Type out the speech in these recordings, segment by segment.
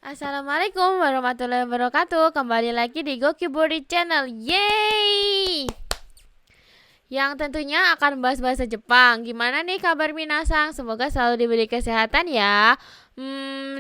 Assalamualaikum warahmatullahi wabarakatuh. Kembali lagi di Gokiburi Channel. Yeay! Yang tentunya akan bahas bahasa Jepang. Gimana nih kabar minasang? Semoga selalu diberi kesehatan ya.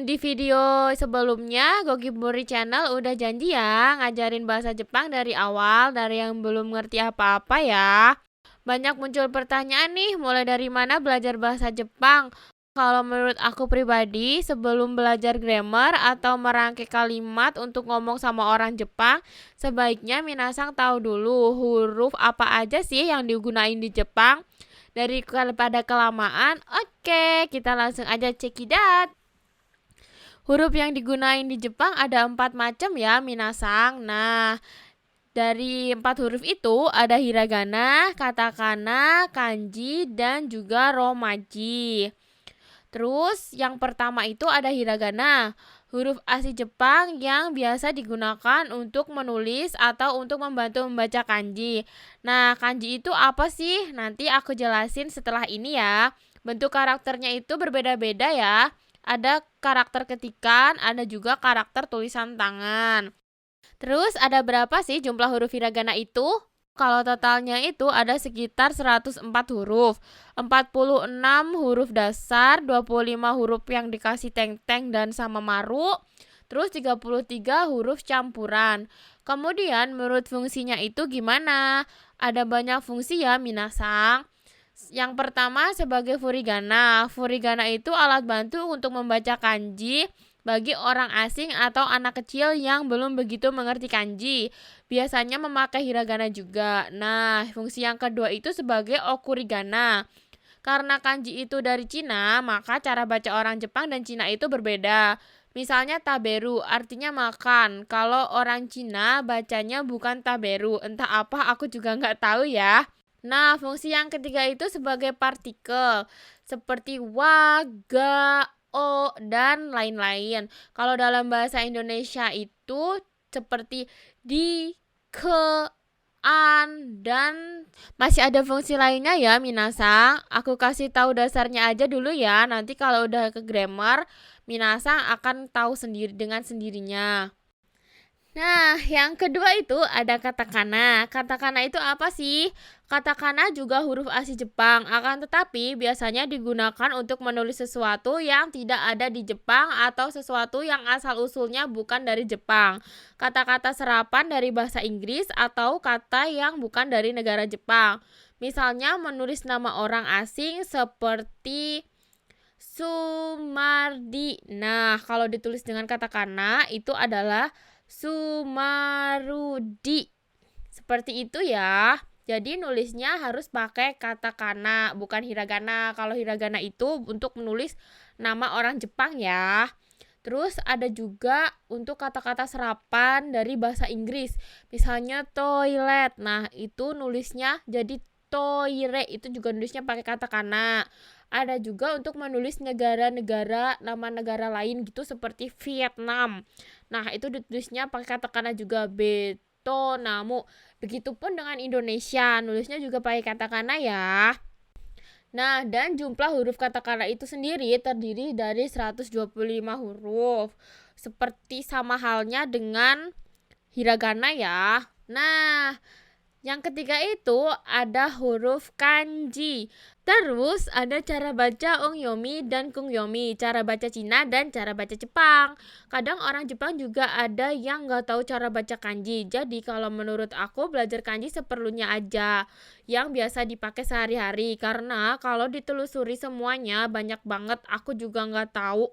Di video sebelumnya Gokiburi Channel udah janji ya ngajarin bahasa Jepang dari awal, dari yang belum ngerti apa-apa ya. Banyak muncul pertanyaan nih, mulai dari mana belajar bahasa Jepang? Kalau menurut aku pribadi, sebelum belajar grammar atau merangkai kalimat untuk ngomong sama orang Jepang, sebaiknya minasang tahu dulu huruf apa aja sih yang digunain di Jepang. Daripada kelamaan, oke, kita langsung aja cekidat. Huruf yang digunain di Jepang ada 4 macam ya minasang. Nah, dari 4 huruf itu ada hiragana, katakana, kanji, dan juga romaji. Terus yang pertama itu ada hiragana, huruf asli Jepang yang biasa digunakan untuk menulis atau untuk membantu membaca kanji. Nah, kanji itu apa sih? Nanti aku jelasin setelah ini ya. Bentuk karakternya itu berbeda-beda ya. Ada karakter ketikan, ada juga karakter tulisan tangan. Terus ada berapa sih jumlah huruf hiragana itu? Kalau totalnya itu ada sekitar 104 huruf, 46 huruf dasar, 25 huruf yang dikasih teng-teng dan sama maru, terus 33 huruf campuran. Kemudian menurut fungsinya itu gimana? Ada banyak fungsi ya minasang. Yang pertama sebagai furigana. Furigana itu alat bantu untuk membaca kanji bagi orang asing atau anak kecil yang belum begitu mengerti kanji. Biasanya memakai hiragana juga. Nah, fungsi yang kedua itu sebagai okurigana. Karena kanji itu dari Cina, maka cara baca orang Jepang dan Cina itu berbeda. Misalnya taberu, artinya makan. Kalau orang Cina bacanya bukan taberu. Entah apa, aku juga nggak tahu ya. Nah, fungsi yang ketiga itu sebagai partikel. Seperti wa, ga, o, dan lain-lain. Kalau dalam bahasa Indonesia itu seperti di, ke, an, dan masih ada fungsi lainnya ya minasang. Aku kasih tahu dasarnya aja dulu ya. Nanti kalau udah ke grammar, minasang akan tahu sendiri dengan sendirinya. Nah, yang kedua itu ada katakana. Katakana itu apa sih? Katakana juga huruf asli Jepang, akan tetapi biasanya digunakan untuk menulis sesuatu yang tidak ada di Jepang atau sesuatu yang asal-usulnya bukan dari Jepang. Kata-kata serapan dari bahasa Inggris atau kata yang bukan dari negara Jepang. Misalnya menulis nama orang asing seperti Sumardi. Nah, kalau ditulis dengan katakana itu adalah Sumarudi. Seperti itu ya. Jadi nulisnya harus pakai katakana, bukan hiragana. Kalau hiragana itu untuk menulis nama orang Jepang ya. Terus ada juga untuk kata-kata serapan dari bahasa Inggris. Misalnya toilet. Nah, itu nulisnya jadi toire. Itu juga nulisnya pakai katakana. Ada juga untuk menulis negara-negara, nama negara lain gitu seperti Vietnam. Nah, itu ditulisnya pakai katakana juga betonamu. Begitupun dengan Indonesia, nulisnya juga pakai katakana ya. Nah, dan jumlah huruf katakana itu sendiri terdiri dari 125 huruf. Seperti sama halnya dengan hiragana ya. Nah, yang ketiga itu ada huruf kanji. Terus ada cara baca ongyomi dan kungyomi, cara baca Cina dan cara baca Jepang. Kadang orang Jepang juga ada yang nggak tahu cara baca kanji. Jadi kalau menurut aku belajar kanji seperlunya aja, yang biasa dipakai sehari-hari. Karena kalau ditelusuri semuanya banyak banget, aku juga nggak tahu.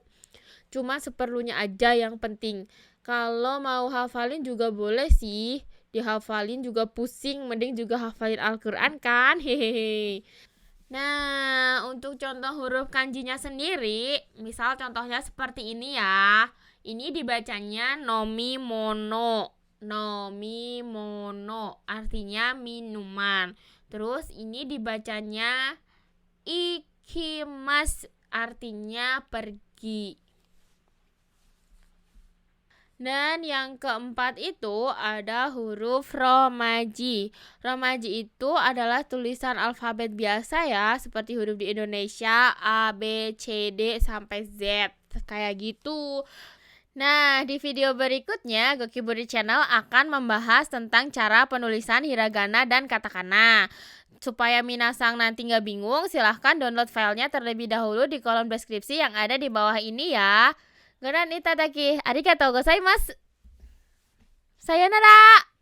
Cuma seperlunya aja yang penting. Kalau mau hafalin juga boleh sih. Dihafalin juga pusing, mending juga hafalin Al-Quran kan. Hehehe. Nah, untuk contoh huruf kanjinya sendiri, misal contohnya seperti ini ya. Ini dibacanya nomi mono. Nomi mono artinya minuman. Terus ini dibacanya ikimas artinya pergi. Dan yang keempat itu ada huruf romaji. Romaji itu adalah tulisan alfabet biasa ya, seperti huruf di Indonesia A, B, C, D sampai Z. Kayak gitu. Nah, di video berikutnya, Gokiburi Channel akan membahas tentang cara penulisan hiragana dan katakana. Supaya minasang nanti nggak bingung, silahkan download filenya terlebih dahulu di kolom deskripsi yang ada di bawah ini ya. Goran itadaki, arigatou gozaimasu. Sayonara!